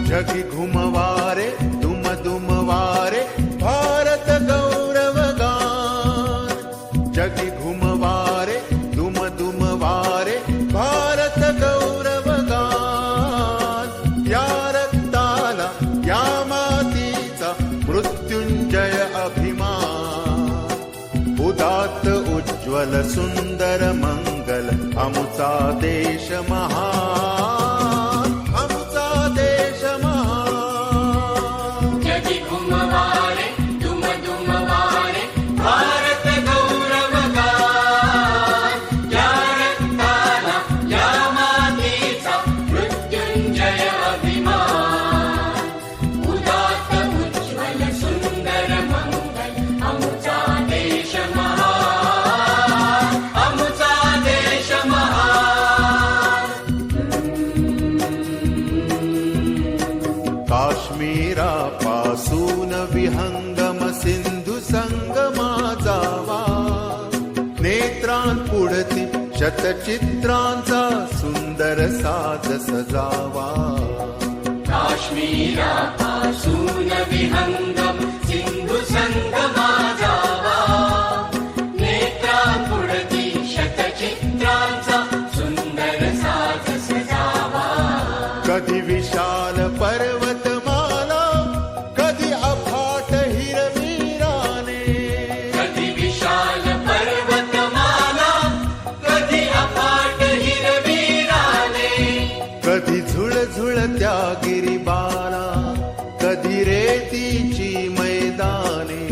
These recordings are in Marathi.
जगी घुमवारे दुम दुम वारे भारत गौरव गान. जगी घुमवारे दुम दुम वारे भारत गौरव गान. या रक्ताला या मातीचा मृत्युंजय अभिमान. उदात्त उज्ज्वल सुंदर मंगल आमचा देश महान. आमचा देश महान. जगी घुमवारे दुम दुम वारे भारत गौरव गान. या रक्ताला या मातीचा मृत्युंजय अभिमान. उदात्त उज्ज्वल सुंदर मंगल आमचा देश महान. आमचा देश महान. काश्मीरापासून विहंगम सिंधू संगमाजावा. नेत्रांपुढती शतचित्रांचा सुंदर साज सजावा. काश्मीरापासून विहंगम सिंधू संगमा जावा. नेत्रांपुढती शतचित्रांचा सुंदर साज सजावा. कधी विशाल पर्वतमाला कधी अफाट हिरवीराने. कधी विशाल पर्वतमाला कधी अफाट हिरवीराने. कधी झुळझुळत्या गिरिबाला कधी रेतीची मैदाने.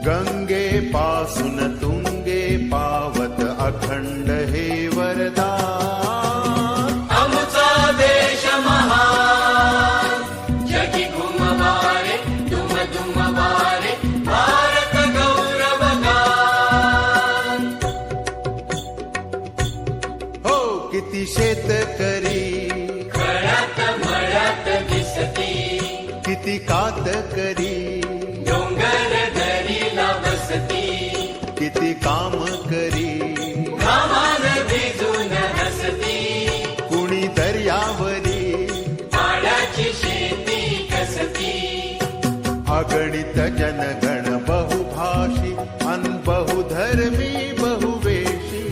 गंगे पासून तुंगे पावत अखंड हे वरदान. आमचा देश महान. जगी घुमवारे दुम दुम वारे भारत गौरव गान. हो किती शेतकरी खळ्यात मळ्यात दिसती. किती कातकरी डोंगर दरीला बसती. किती काम करी घामान भिजून हसती. कुणी दर्यावरी पाण्याची शेती कसती. अगणित जनगण बहुभाषी अन बहुधर्मी बहुवेशी.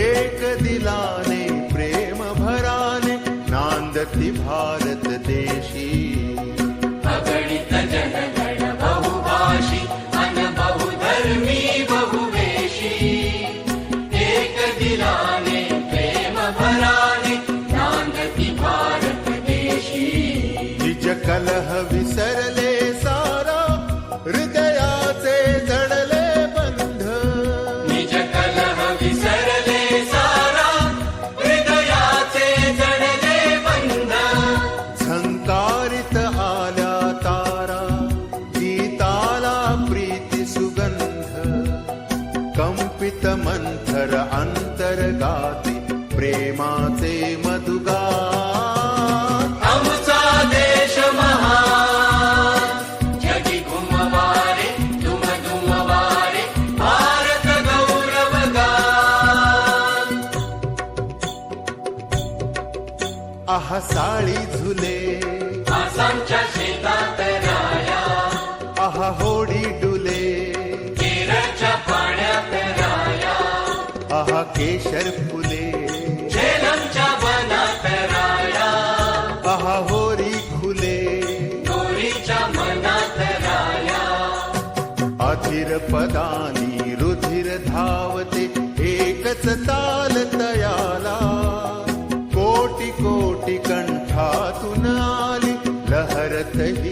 एक दिलाने प्रेम भराने नांदती भारत देशी. अगणित जनगण बहुभाषी अन बहुधर्मी बहुवेशी. एक दिलाने प्रेम भराने नांदती भारत देशी. निज कलह विसरले सारा हृदयाचे जडले बंध. निज कलह विसरले सारा हृदयाचे जडले बंध. झंकारित आल्या तारा गीताला प्रीती सुगंध. कंपित मंथर अंतर्गाती प्रेमाचे मधुगान. आमचा देश महान. जगी घुमवारे दुम दुम वारे भारत गौरव गान. आहा साळी झुले आसामच्या शेतात राया. आहा होडी डुले केरळच्या पाण्यात राया. आहा केशर फुले झेलमच्या वनात राया. आहा होरी खुले गोरीच्या मनात राया. अधीर पदानी रुधिर धावते एकच ताल तयाला. कोटी कोटी कंठातून आली लहरत ही